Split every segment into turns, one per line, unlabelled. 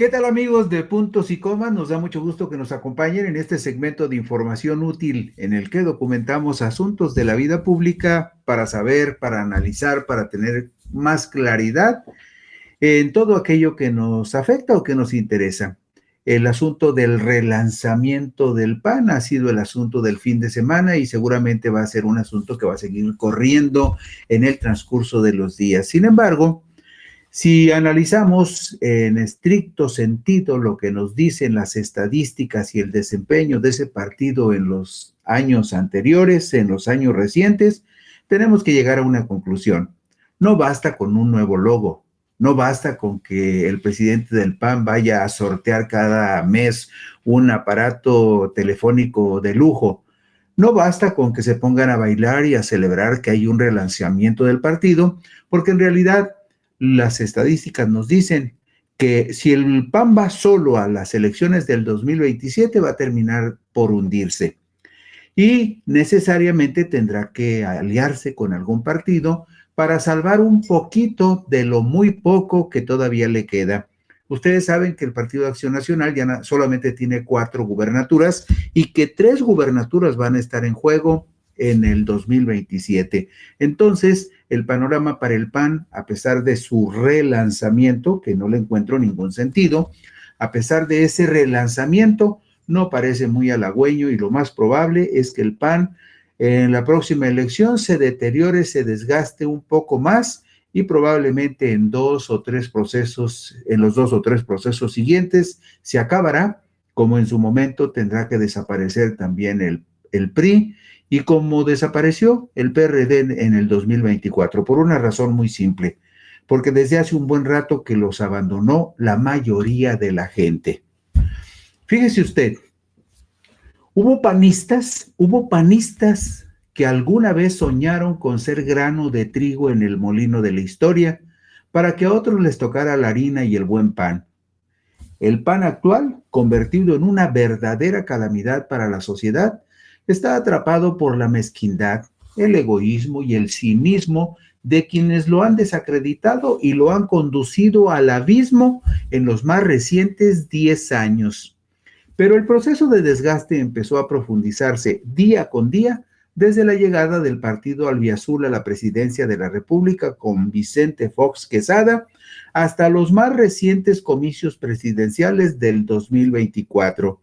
¿Qué tal amigos de Puntos y Comas? Nos da mucho gusto que nos acompañen en este segmento de información útil en el que documentamos asuntos de la vida pública para saber, para analizar, para tener más claridad en todo aquello que nos afecta o que nos interesa. El asunto del relanzamiento del PAN ha sido el asunto del fin de semana y seguramente va a ser un asunto que va a seguir corriendo en el transcurso de los días. Sin embargo, si analizamos en estricto sentido lo que nos dicen las estadísticas y el desempeño de ese partido en los años anteriores, en los años recientes, tenemos que llegar a una conclusión. No basta con un nuevo logo, no basta con que el presidente del PAN vaya a sortear cada mes un aparato telefónico de lujo. No basta con que se pongan a bailar y a celebrar que hay un relanzamiento del partido, porque en realidad las estadísticas nos dicen que si el PAN va solo a las elecciones del 2027 va a terminar por hundirse y necesariamente tendrá que aliarse con algún partido para salvar un poquito de lo muy poco que todavía le queda. Ustedes saben que el Partido de Acción Nacional ya solamente tiene 4 gubernaturas y que 3 gubernaturas van a estar en juego en el 2027. Entonces, el panorama para el PAN, a pesar de su relanzamiento, que no le encuentro ningún sentido, a pesar de ese relanzamiento, no parece muy halagüeño y lo más probable es que el PAN en la próxima elección se deteriore, se desgaste un poco más y probablemente en los 2 o 3 procesos siguientes se acabará, como en su momento tendrá que desaparecer también el PRI y como desapareció el PRD en el 2024, por una razón muy simple, porque desde hace un buen rato que los abandonó la mayoría de la gente. Fíjese usted, hubo panistas que alguna vez soñaron con ser grano de trigo en el molino de la historia para que a otros les tocara la harina y el buen pan. El PAN actual, convertido en una verdadera calamidad para la sociedad, está atrapado por la mezquindad, el egoísmo y el cinismo de quienes lo han desacreditado y lo han conducido al abismo en los más recientes 10 años. Pero el proceso de desgaste empezó a profundizarse día con día desde la llegada del partido albiazul a la presidencia de la República con Vicente Fox Quesada hasta los más recientes comicios presidenciales del 2024.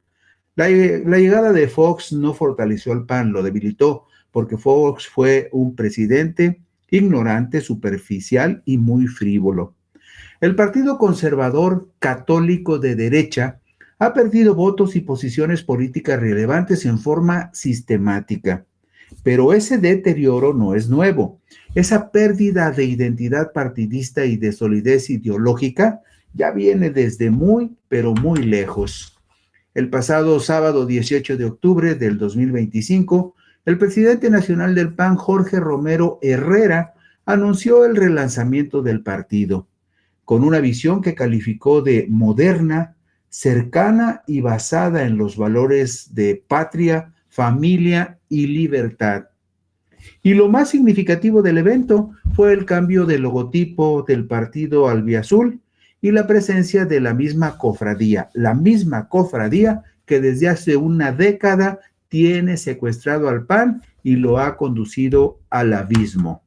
La llegada de Fox no fortaleció al PAN, lo debilitó, porque Fox fue un presidente ignorante, superficial y muy frívolo. El Partido Conservador Católico de derecha ha perdido votos y posiciones políticas relevantes en forma sistemática. Pero ese deterioro no es nuevo. Esa pérdida de identidad partidista y de solidez ideológica ya viene desde muy, pero muy lejos. El pasado sábado 18 de octubre del 2025, el presidente nacional del PAN, Jorge Romero Herrera, anunció el relanzamiento del partido, con una visión que calificó de moderna, cercana y basada en los valores de patria, familia y libertad. Y lo más significativo del evento fue el cambio del logotipo del partido albiazul y la presencia de la misma cofradía que desde hace una década tiene secuestrado al PAN y lo ha conducido al abismo.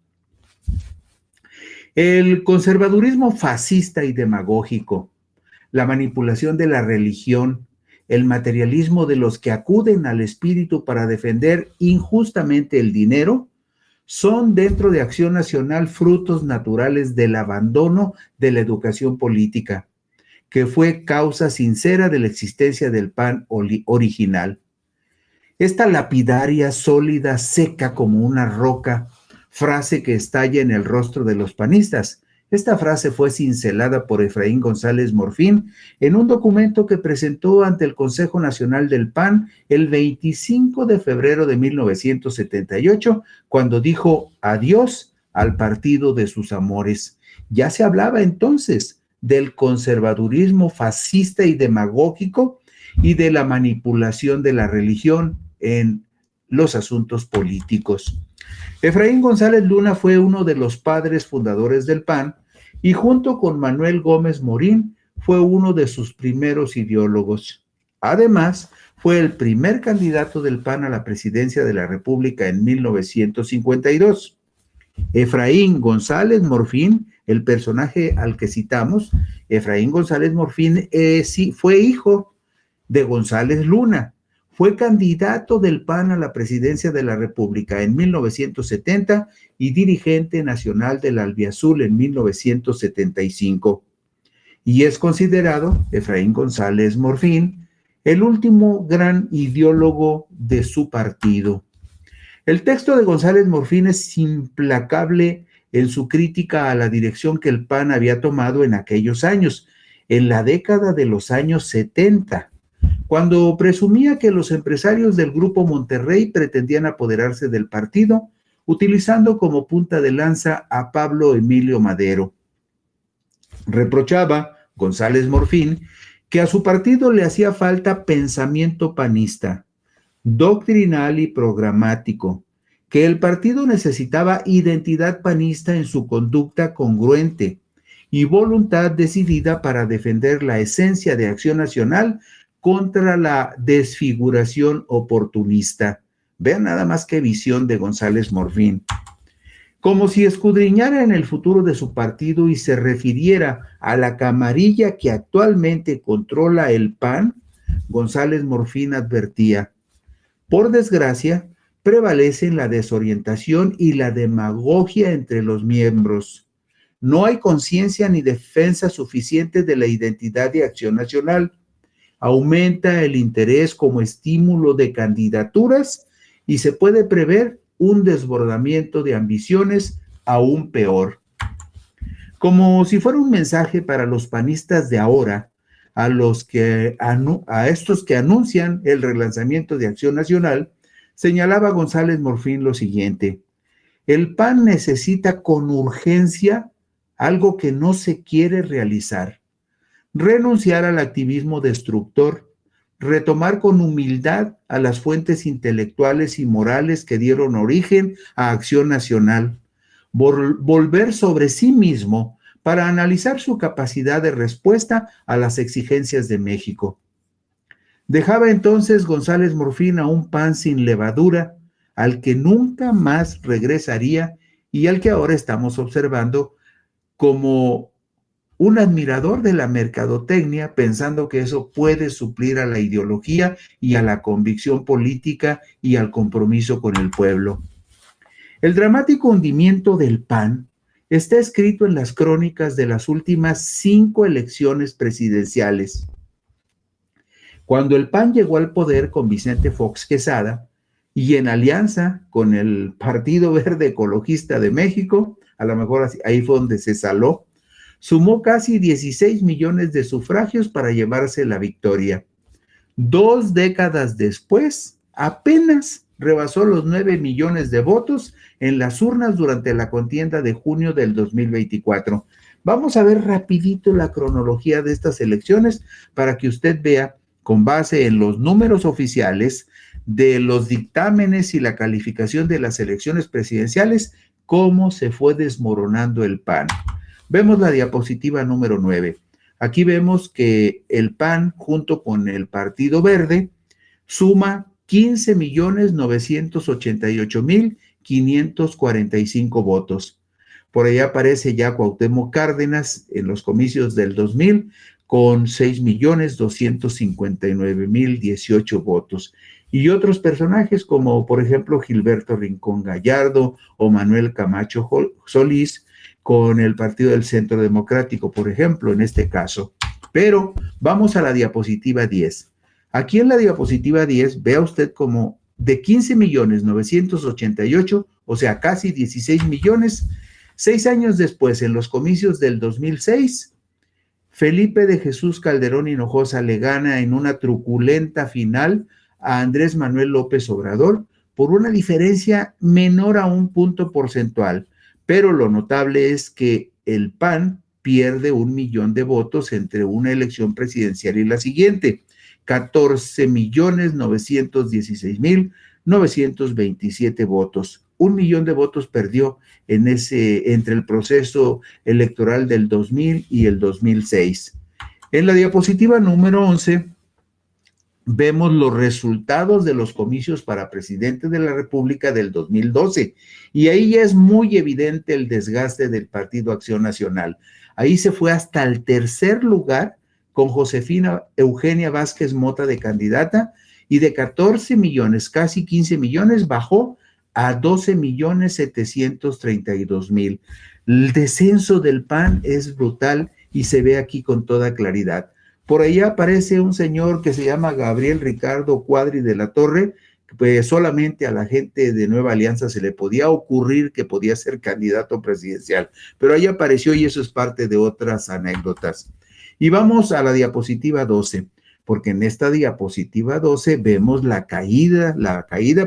El conservadurismo fascista y demagógico, la manipulación de la religión, el materialismo de los que acuden al espíritu para defender injustamente el dinero, son dentro de Acción Nacional frutos naturales del abandono de la educación política, que fue causa sincera de la existencia del PAN original. Esta lapidaria, sólida, seca como una roca, frase que estalla en el rostro de los panistas. Esta frase fue cincelada por Efraín González Morfín en un documento que presentó ante el Consejo Nacional del PAN el 25 de febrero de 1978, cuando dijo adiós al partido de sus amores. Ya se hablaba entonces del conservadurismo fascista y demagógico y de la manipulación de la religión en los asuntos políticos. Efraín González Luna fue uno de los padres fundadores del PAN y junto con Manuel Gómez Morín fue uno de sus primeros ideólogos. Además, fue el primer candidato del PAN a la presidencia de la República en 1952. Efraín González Morfín, el personaje al que citamos, Efraín González Morfín, sí, fue hijo de González Luna. Fue candidato del PAN a la presidencia de la República en 1970 y dirigente nacional del Albiazul en 1975. Y es considerado, Efraín González Morfín, el último gran ideólogo de su partido. El texto de González Morfín es implacable en su crítica a la dirección que el PAN había tomado en aquellos años, en la década de los años 70, cuando presumía que los empresarios del Grupo Monterrey pretendían apoderarse del partido, utilizando como punta de lanza a Pablo Emilio Madero. Reprochaba González Morfín que a su partido le hacía falta pensamiento panista, doctrinal y programático, que el partido necesitaba identidad panista en su conducta congruente y voluntad decidida para defender la esencia de Acción Nacional contra la desfiguración oportunista. Vean nada más qué visión de González Morfín. Como si escudriñara en el futuro de su partido y se refiriera a la camarilla que actualmente controla el PAN, González Morfín advertía: por desgracia, prevalecen la desorientación y la demagogia entre los miembros. No hay conciencia ni defensa suficiente de la identidad de Acción Nacional. Aumenta el interés como estímulo de candidaturas y se puede prever un desbordamiento de ambiciones aún peor. Como si fuera un mensaje para los panistas de ahora, a estos que anuncian el relanzamiento de Acción Nacional, señalaba González Morfín lo siguiente: el PAN necesita con urgencia algo que no se quiere realizar: renunciar al activismo destructor, retomar con humildad a las fuentes intelectuales y morales que dieron origen a Acción Nacional, volver sobre sí mismo para analizar su capacidad de respuesta a las exigencias de México. Dejaba entonces González Morfín a un PAN sin levadura, al que nunca más regresaría y al que ahora estamos observando como un admirador de la mercadotecnia, pensando que eso puede suplir a la ideología y a la convicción política y al compromiso con el pueblo. El dramático hundimiento del PAN está escrito en las crónicas de las últimas 5 elecciones presidenciales. Cuando el PAN llegó al poder con Vicente Fox Quesada y en alianza con el Partido Verde Ecologista de México, a lo mejor ahí fue donde se saló, sumó casi 16 millones de sufragios para llevarse la victoria. 2 décadas después, apenas rebasó los 9 millones de votos en las urnas durante la contienda de junio del 2024. Vamos a ver rapidito la cronología de estas elecciones para que usted vea, con base en los números oficiales de los dictámenes y la calificación de las elecciones presidenciales, cómo se fue desmoronando el PAN. Vemos la diapositiva número 9. Aquí vemos que el PAN, junto con el Partido Verde, suma 15.988.545 votos. Por ahí aparece ya Cuauhtémoc Cárdenas en los comicios del 2000 con 6.259.018 votos. Y otros personajes como, por ejemplo, Gilberto Rincón Gallardo o Manuel Camacho Solís, con el Partido del Centro Democrático, por ejemplo, en este caso. Pero vamos a la diapositiva 10. Aquí en la diapositiva 10, vea usted como de 15.988.000, o sea, casi 16 millones, 6 años después, en los comicios del 2006, Felipe de Jesús Calderón Hinojosa le gana en una truculenta final a Andrés Manuel López Obrador por una diferencia menor a un punto porcentual. Pero lo notable es que el PAN pierde 1 millón de votos entre una elección presidencial y la siguiente, 14.916.927 votos. 1 millón de votos perdió entre el proceso electoral del 2000 y el 2006. En la diapositiva número 11 vemos los resultados de los comicios para presidente de la República del 2012 y ahí ya es muy evidente el desgaste del Partido Acción Nacional. Ahí se fue hasta el tercer lugar con Josefina Eugenia Vázquez Mota de candidata y de 14 millones, casi 15 millones, bajó a 12.732.000. El descenso del PAN es brutal y se ve aquí con toda claridad. Por ahí aparece un señor que se llama Gabriel Ricardo Cuadri de la Torre, pues solamente a la gente de Nueva Alianza se le podía ocurrir que podía ser candidato presidencial, pero ahí apareció y eso es parte de otras anécdotas. Y vamos a la diapositiva 12, porque en esta diapositiva 12 vemos la caída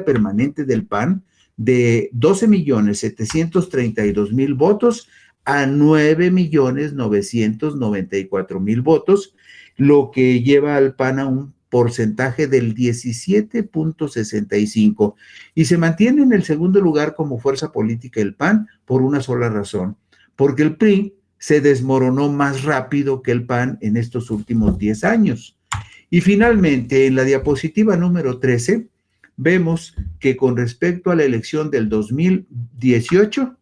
permanente del PAN de 12.732.000 votos a 9.994.000 votos, lo que lleva al PAN a un porcentaje del 17.65 y se mantiene en el segundo lugar como fuerza política el PAN por una sola razón, porque el PRI se desmoronó más rápido que el PAN en estos últimos 10 años. Y finalmente, en la diapositiva número 13, vemos que con respecto a la elección del 2018,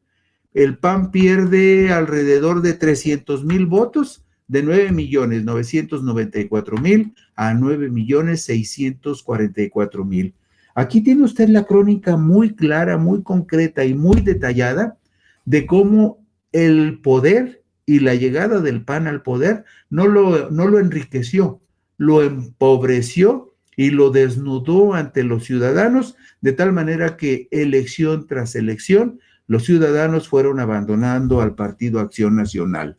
el PAN pierde alrededor de 300.000 votos, de 9.994.000 a 9.644.000. Aquí tiene usted la crónica muy clara, muy concreta y muy detallada de cómo el poder y la llegada del PAN al poder no lo enriqueció, lo empobreció y lo desnudó ante los ciudadanos, de tal manera que elección tras elección, los ciudadanos fueron abandonando al Partido Acción Nacional.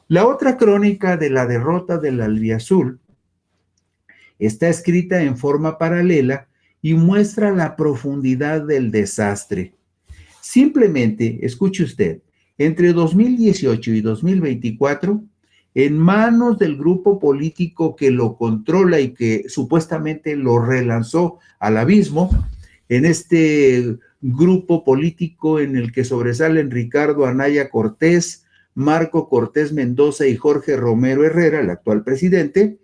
La otra crónica de la derrota del albiazul está escrita en forma paralela y muestra la profundidad del desastre. Simplemente, escuche usted, entre 2018 y 2024, en manos del grupo político que lo controla y que supuestamente lo relanzó al abismo, en este grupo político en el que sobresalen Ricardo Anaya Cortés, Marco Cortés Mendoza y Jorge Romero Herrera, el actual presidente,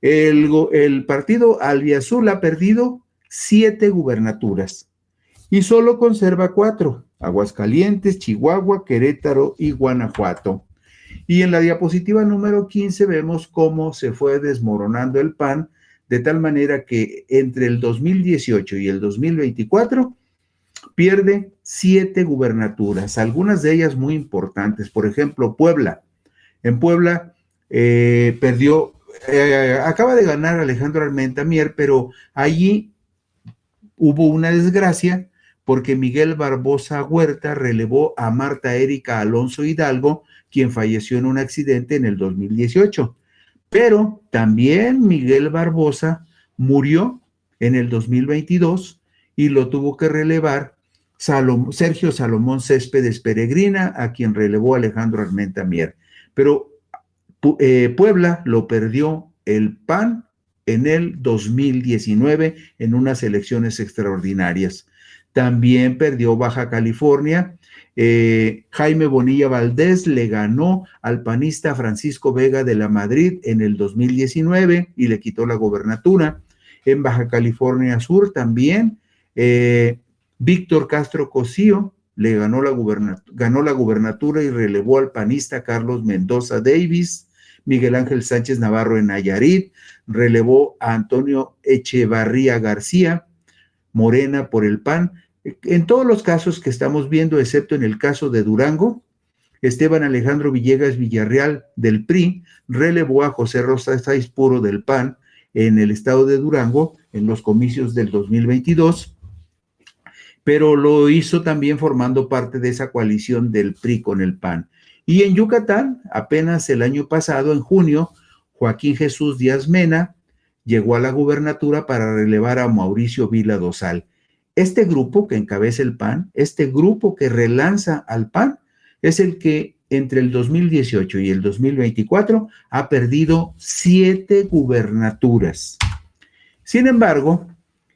el partido albiazul ha perdido 7 gubernaturas y solo conserva 4, Aguascalientes, Chihuahua, Querétaro y Guanajuato. Y en la diapositiva número 15 vemos cómo se fue desmoronando el PAN, de tal manera que entre el 2018 y el 2024 pierde 7 gubernaturas, algunas de ellas muy importantes. Por ejemplo, Puebla. En Puebla acaba de ganar Alejandro Armenta Mier, pero allí hubo una desgracia porque Miguel Barbosa Huerta relevó a Marta Erika Alonso Hidalgo, quien falleció en un accidente en el 2018. Pero también Miguel Barbosa murió en el 2022 y lo tuvo que relevar Sergio Salomón Céspedes Peregrina, a quien relevó Alejandro Armenta Mier. Pero Puebla lo perdió el PAN en el 2019 en unas elecciones extraordinarias. También perdió Baja California. Jaime Bonilla Valdés le ganó al panista Francisco Vega de la Madrid en el 2019 y le quitó la gobernatura. En Baja California Sur también Víctor Castro Cosío le ganó la gubernatura y relevó al panista Carlos Mendoza Davis. Miguel Ángel Sánchez Navarro en Nayarit relevó a Antonio Echevarría García, Morena por el PAN. En todos los casos que estamos viendo, excepto en el caso de Durango, Esteban Alejandro Villegas Villarreal del PRI relevó a José Rosa Saizpuro del PAN en el estado de Durango en los comicios del 2022, pero lo hizo también formando parte de esa coalición del PRI con el PAN. Y en Yucatán, apenas el año pasado, en junio, Joaquín Jesús Díaz Mena llegó a la gubernatura para relevar a Mauricio Vila Dosal. Este grupo que encabeza el PAN, este grupo que relanza al PAN, es el que entre el 2018 y el 2024 ha perdido 7 gubernaturas. Sin embargo,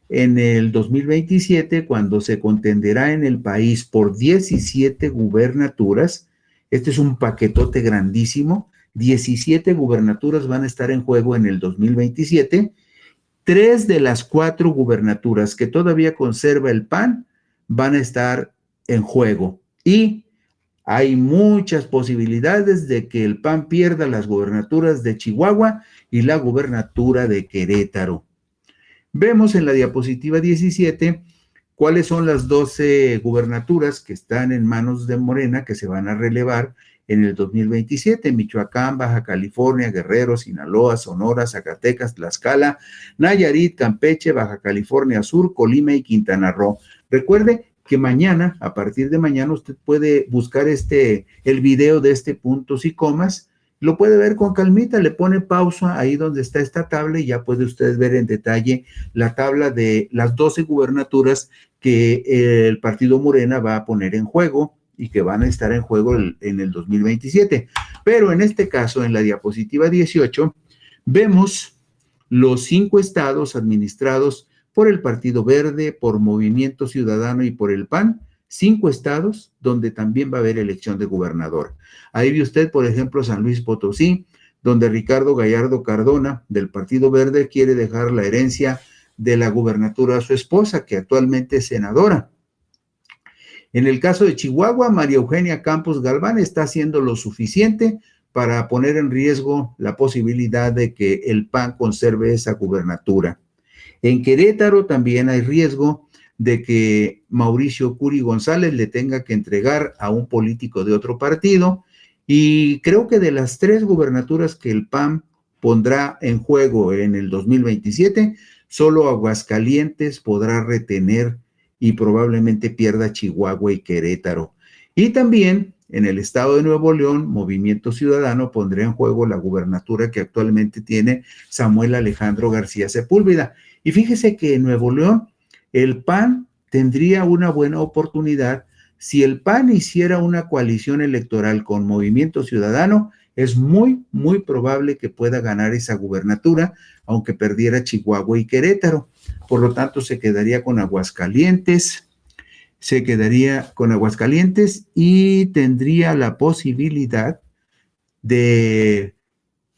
en el 2027, cuando se contenderá en el país por 17 gubernaturas, este es un paquetote grandísimo, 17 gubernaturas van a estar en juego en el 2027. 3 de las 4 gubernaturas que todavía conserva el PAN van a estar en juego. Y hay muchas posibilidades de que el PAN pierda las gubernaturas de Chihuahua y la gubernatura de Querétaro. Vemos en la diapositiva 17 cuáles son las 12 gubernaturas que están en manos de Morena que se van a relevar en el 2027, Michoacán, Baja California, Guerrero, Sinaloa, Sonora, Zacatecas, Tlaxcala, Nayarit, Campeche, Baja California Sur, Colima y Quintana Roo. Recuerde que mañana, a partir de mañana, usted puede buscar el video de puntos y comas, lo puede ver con calmita, le pone pausa ahí donde está esta tabla y ya puede usted ver en detalle la tabla de las 12 gubernaturas que el partido Morena va a poner en juego y que van a estar en juego en el 2027. Pero en este caso, en la diapositiva 18, vemos los 5 estados administrados por el Partido Verde, por Movimiento Ciudadano y por el PAN, 5 estados donde también va a haber elección de gobernador. Ahí ve usted, por ejemplo, San Luis Potosí, donde Ricardo Gallardo Cardona, del Partido Verde, quiere dejar la herencia de la gubernatura a su esposa, que actualmente es senadora. En el caso de Chihuahua, María Eugenia Campos Galván está haciendo lo suficiente para poner en riesgo la posibilidad de que el PAN conserve esa gubernatura. En Querétaro también hay riesgo de que Mauricio Curi González le tenga que entregar a un político de otro partido, y creo que de las 3 gubernaturas que el PAN pondrá en juego en el 2027, solo Aguascalientes podrá retener y probablemente pierda Chihuahua y Querétaro. Y también en el estado de Nuevo León, Movimiento Ciudadano pondrá en juego la gubernatura que actualmente tiene Samuel Alejandro García Sepúlveda. Y fíjese que en Nuevo León el PAN tendría una buena oportunidad. Si el PAN hiciera una coalición electoral con Movimiento Ciudadano, es muy, muy probable que pueda ganar esa gubernatura, aunque perdiera Chihuahua y Querétaro. Por lo tanto, se quedaría con Aguascalientes y tendría la posibilidad de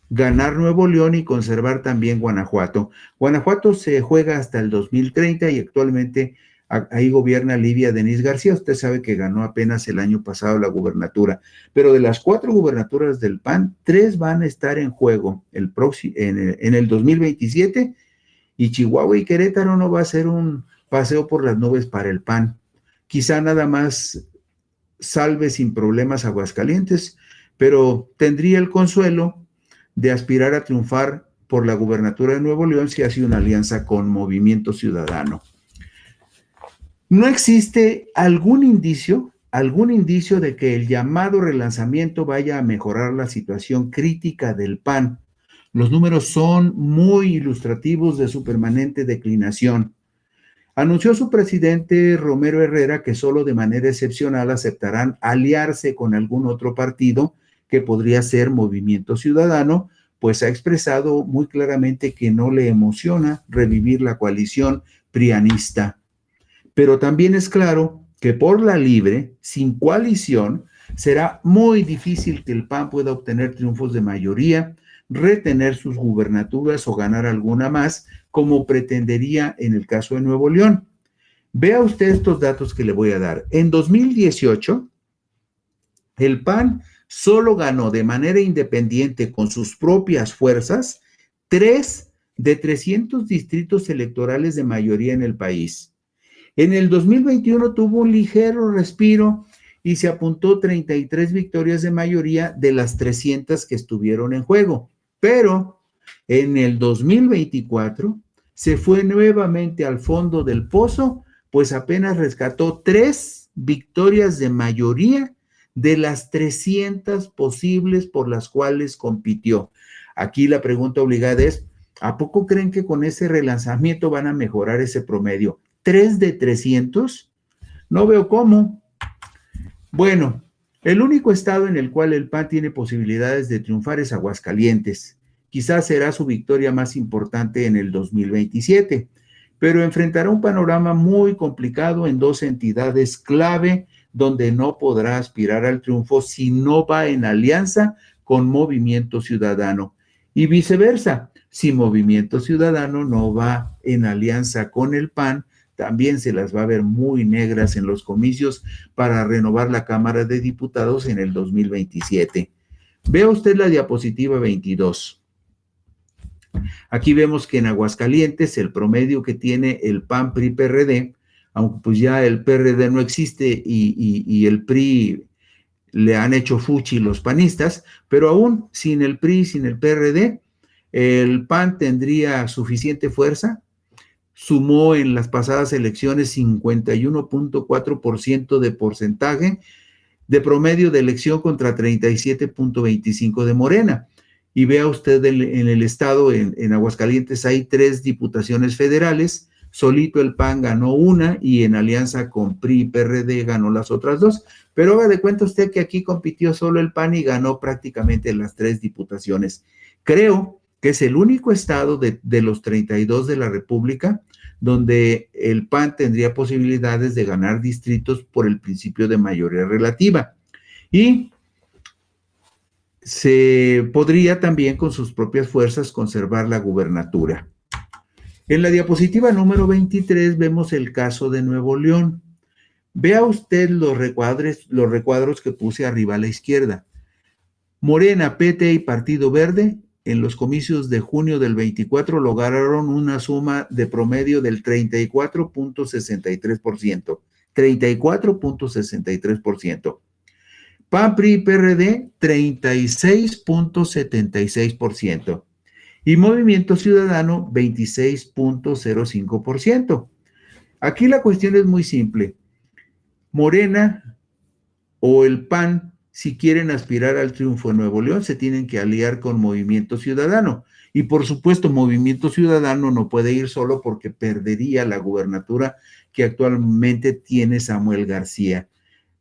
ganar Nuevo León y conservar también Guanajuato. Guanajuato se juega hasta el 2030 y actualmente ahí gobierna Livia Denise García. Usted sabe que ganó apenas el año pasado la gubernatura, pero de las 4 gubernaturas del PAN, 3 van a estar en juego en el 2027, y Chihuahua y Querétaro no va a ser un paseo por las nubes para el PAN. Quizá nada más salve sin problemas Aguascalientes, pero tendría el consuelo de aspirar a triunfar por la gubernatura de Nuevo León si hace una alianza con Movimiento Ciudadano. No existe algún indicio de que el llamado relanzamiento vaya a mejorar la situación crítica del PAN. Los números son muy ilustrativos de su permanente declinación. Anunció su presidente Romero Herrera que solo de manera excepcional aceptarán aliarse con algún otro partido, que podría ser Movimiento Ciudadano, pues ha expresado muy claramente que no le emociona revivir la coalición prianista. Pero también es claro que por la libre, sin coalición, será muy difícil que el PAN pueda obtener triunfos de mayoría, retener sus gubernaturas o ganar alguna más, como pretendería en el caso de Nuevo León. Vea usted estos datos que le voy a dar. En 2018, el PAN solo ganó de manera independiente con sus propias fuerzas 3 de 300 distritos electorales de mayoría en el país. En el 2021 tuvo un ligero respiro y se apuntó 33 victorias de mayoría de las 300 que estuvieron en juego. Pero en el 2024 se fue nuevamente al fondo del pozo, pues apenas rescató 3 victorias de mayoría de las 300 posibles por las cuales compitió. Aquí la pregunta obligada es, ¿a poco creen que con ese relanzamiento van a mejorar ese promedio? ¿3 de 300? No veo cómo. Bueno, el único estado en el cual el PAN tiene posibilidades de triunfar es Aguascalientes. Quizás será su victoria más importante en el 2027, pero enfrentará un panorama muy complicado en 2 entidades clave donde no podrá aspirar al triunfo si no va en alianza con Movimiento Ciudadano. Y viceversa, si Movimiento Ciudadano no va en alianza con el PAN, también se las va a ver muy negras en los comicios para renovar la Cámara de Diputados en el 2027. Vea usted la diapositiva 22. Aquí vemos que en Aguascalientes el promedio que tiene el PAN, PRI, PRD, aunque pues ya el PRD no existe y el PRI le han hecho fuchi los panistas, pero aún sin el PRI, sin el PRD, el PAN tendría suficiente fuerza. Sumó en las pasadas elecciones 51.4% de porcentaje de promedio de elección contra 37.25% de Morena. Y vea usted en el estado, en Aguascalientes, hay 3 diputaciones federales. Solito el PAN ganó una y en alianza con PRI y PRD ganó las otras 2. Pero haga de cuenta usted que aquí compitió solo el PAN y ganó prácticamente las 3 diputaciones. Creo que es el único estado de los 32 de la República donde el PAN tendría posibilidades de ganar distritos por el principio de mayoría relativa. Y se podría también con sus propias fuerzas conservar la gubernatura. En la diapositiva número 23 vemos el caso de Nuevo León. Vea usted los recuadros que puse arriba a la izquierda. Morena, PT y Partido Verde en los comicios de junio del 24 lograron una suma de promedio del 34.63%. 34.63%. PAN, PRI y PRD, 36.76%. Y Movimiento Ciudadano, 26.05%. Aquí la cuestión es muy simple. Morena o el PAN, si quieren aspirar al triunfo en Nuevo León, se tienen que aliar con Movimiento Ciudadano. Y por supuesto, Movimiento Ciudadano no puede ir solo porque perdería la gubernatura que actualmente tiene Samuel García.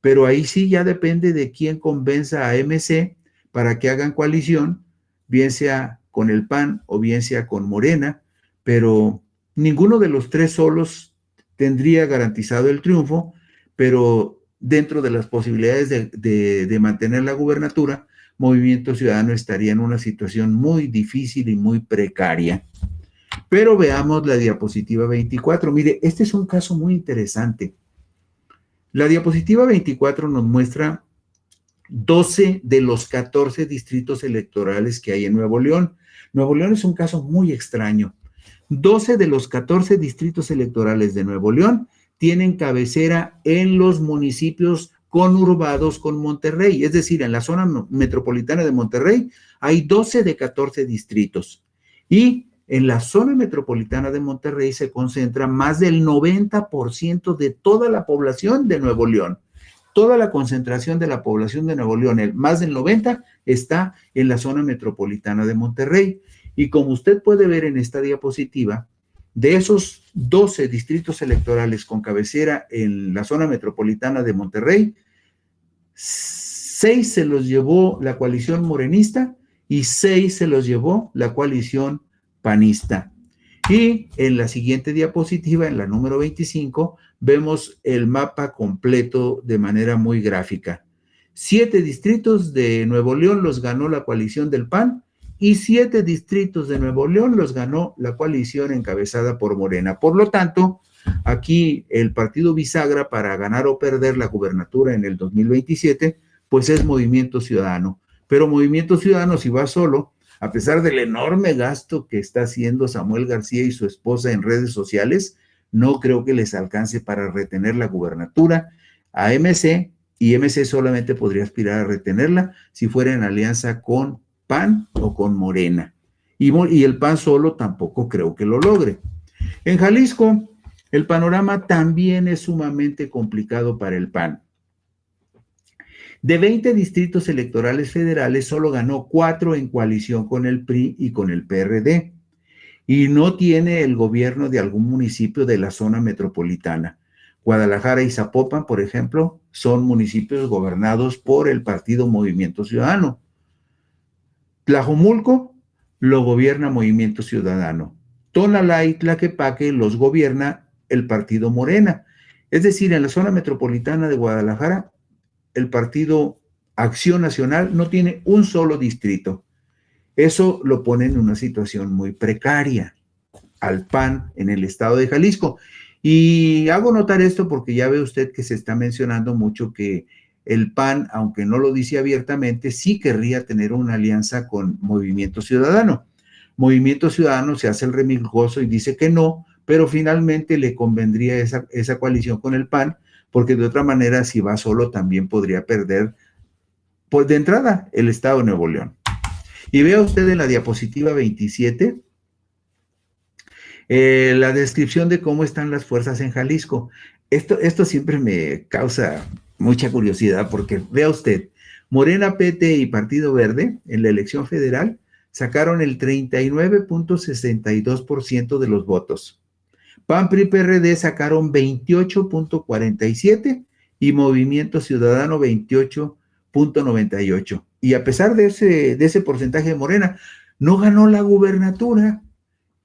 Pero ahí sí ya depende de quién convenza a MC para que hagan coalición, bien sea con el PAN o bien sea con Morena, pero ninguno de los 3 solos tendría garantizado el triunfo, pero dentro de las posibilidades de mantener la gubernatura, Movimiento Ciudadano estaría en una situación muy difícil y muy precaria. Pero veamos la diapositiva 24. Mire, este es un caso muy interesante. La diapositiva 24 nos muestra 12 de los 14 distritos electorales que hay en Nuevo León. Nuevo León es un caso muy extraño. 12 de los 14 distritos electorales de Nuevo León tienen cabecera en los municipios conurbados con Monterrey, es decir, en la zona metropolitana de Monterrey hay 12 de 14 distritos. Y en la zona metropolitana de Monterrey se concentra más del 90% de toda la población de Nuevo León. Toda la concentración de la población de Nuevo León, más del 90%, está en la zona metropolitana de Monterrey. Y como usted puede ver en esta diapositiva, de esos 12 distritos electorales con cabecera en la zona metropolitana de Monterrey, 6 se los llevó la coalición morenista y 6 se los llevó la coalición panista. Y en la siguiente diapositiva, en la número 25, vemos el mapa completo de manera muy gráfica. 7 distritos de Nuevo León los ganó la coalición del PAN y 7 distritos de Nuevo León los ganó la coalición encabezada por Morena. Por lo tanto, aquí el partido bisagra para ganar o perder la gubernatura en el 2027, pues es Movimiento Ciudadano. Pero Movimiento Ciudadano, si va solo, a pesar del enorme gasto que está haciendo Samuel García y su esposa en redes sociales, no creo que les alcance para retener la gubernatura a MC, y MC solamente podría aspirar a retenerla si fuera en alianza con PAN o con Morena. Y el PAN solo tampoco creo que lo logre. En Jalisco, el panorama también es sumamente complicado para el PAN. De 20 distritos electorales federales, solo ganó 4 en coalición con el PRI y con el PRD. Y no tiene el gobierno de algún municipio de la zona metropolitana. Guadalajara y Zapopan, por ejemplo, son municipios gobernados por el partido Movimiento Ciudadano. Tlajomulco lo gobierna Movimiento Ciudadano. Tonalá y Tlaquepaque los gobierna el partido Morena. Es decir, en la zona metropolitana de Guadalajara, el partido Acción Nacional no tiene un solo distrito. Eso lo pone en una situación muy precaria al PAN en el estado de Jalisco. Y hago notar esto porque ya ve usted que se está mencionando mucho que el PAN, aunque no lo dice abiertamente, sí querría tener una alianza con Movimiento Ciudadano. Movimiento Ciudadano se hace el remilgoso y dice que no, pero finalmente le convendría esa coalición con el PAN, porque de otra manera, si va solo, también podría perder, pues de entrada, el estado de Nuevo León. Y vea usted en la diapositiva 27, la descripción de cómo están las fuerzas en Jalisco. Esto siempre me causa mucha curiosidad porque vea usted, Morena, PT y Partido Verde en la elección federal sacaron el 39.62% de los votos. PAN, PRI, PRD sacaron 28.47% y Movimiento Ciudadano 28.98%. Y a pesar de ese porcentaje de Morena, no ganó la gubernatura.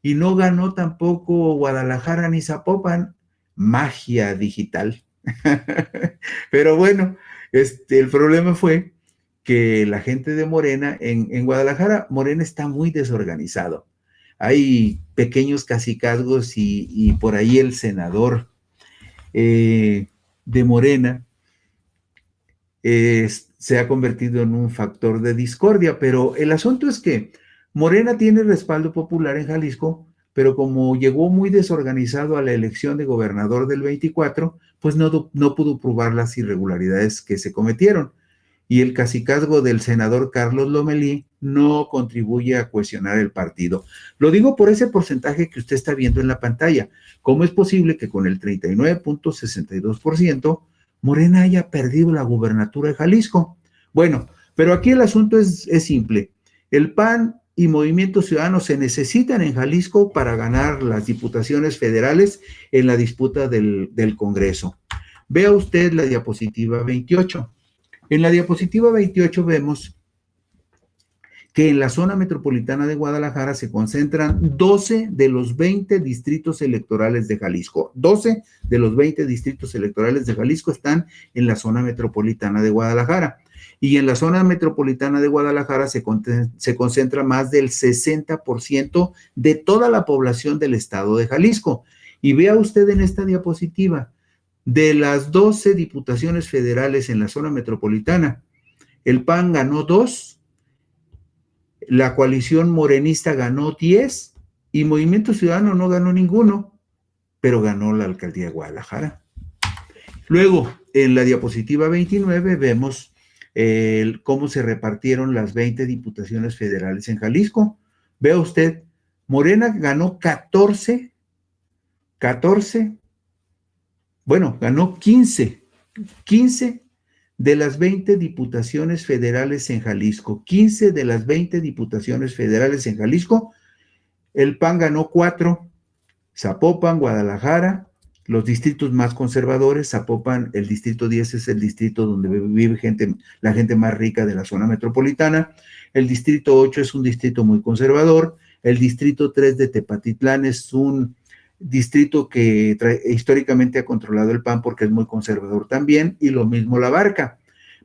Y no ganó tampoco Guadalajara ni Zapopan. Magia digital. Pero bueno, el problema fue que la gente de Morena, en Guadalajara, Morena está muy desorganizado. Hay pequeños cacicazgos y por ahí el senador de Morena se ha convertido en un factor de discordia, pero el asunto es que Morena tiene respaldo popular en Jalisco, pero como llegó muy desorganizado a la elección de gobernador del 24, pues no pudo probar las irregularidades que se cometieron. Y el cacicazgo del senador Carlos Lomelí no contribuye a cohesionar el partido. Lo digo por ese porcentaje que usted está viendo en la pantalla. ¿Cómo es posible que con el 39.62% Morena haya perdido la gubernatura de Jalisco? Bueno, pero aquí el asunto es simple. El PAN y Movimiento Ciudadano se necesitan en Jalisco para ganar las diputaciones federales en la disputa del Congreso. Vea usted la diapositiva 28. En la diapositiva 28 vemos que en la zona metropolitana de Guadalajara se concentran 12 de los 20 distritos electorales de Jalisco. 12 de los 20 distritos electorales de Jalisco están en la zona metropolitana de Guadalajara. Y en la zona metropolitana de Guadalajara se concentra más del 60% de toda la población del estado de Jalisco. Y vea usted en esta diapositiva, de las 12 diputaciones federales en la zona metropolitana, el PAN ganó 2, la coalición morenista ganó 10 y Movimiento Ciudadano no ganó ninguno, pero ganó la alcaldía de Guadalajara. Luego, en la diapositiva 29 vemos cómo se repartieron las 20 diputaciones federales en Jalisco. Vea usted, Morena ganó ganó 15 de las 20 diputaciones federales en Jalisco. 15 de las 20 diputaciones federales en Jalisco. El PAN ganó 4, Zapopan, Guadalajara, los distritos más conservadores. Zapopan, el distrito 10 es el distrito donde vive la gente más rica de la zona metropolitana. El distrito 8 es un distrito muy conservador. El distrito 3 de Tepatitlán es un distrito que históricamente ha controlado el PAN porque es muy conservador también, y lo mismo La Barca.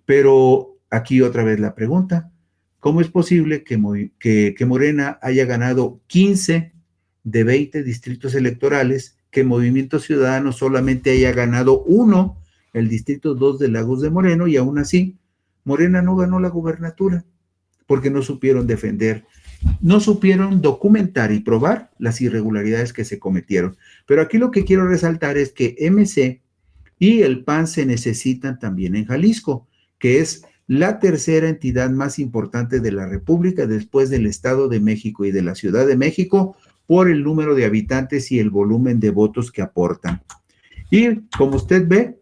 Pero aquí otra vez la pregunta, ¿cómo es posible que Morena haya ganado 15 de 20 distritos electorales, que Movimiento Ciudadano solamente haya ganado 1, el distrito 2 de Lagos de Moreno, y aún así Morena no ganó la gubernatura? Porque no supieron defender, no supieron documentar y probar las irregularidades que se cometieron. Pero aquí lo que quiero resaltar es que MC y el PAN se necesitan también en Jalisco, que es la tercera entidad más importante de la República después del Estado de México y de la Ciudad de México por el número de habitantes y el volumen de votos que aportan. Y como usted ve,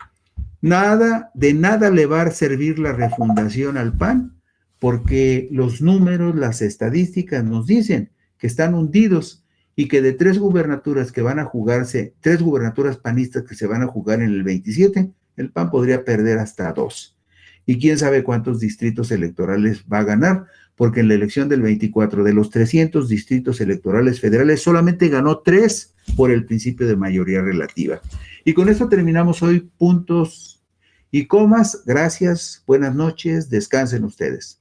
de nada le va a servir la refundación al PAN, porque los números, las estadísticas nos dicen que están hundidos y que de 3 gubernaturas que van a jugarse, 3 gubernaturas panistas que se van a jugar en el 27, el PAN podría perder hasta 2. Y quién sabe cuántos distritos electorales va a ganar, porque en la elección del 24, de los 300 distritos electorales federales, solamente ganó 3 por el principio de mayoría relativa. Y con esto terminamos hoy puntos Y comas, gracias, buenas noches, descansen ustedes.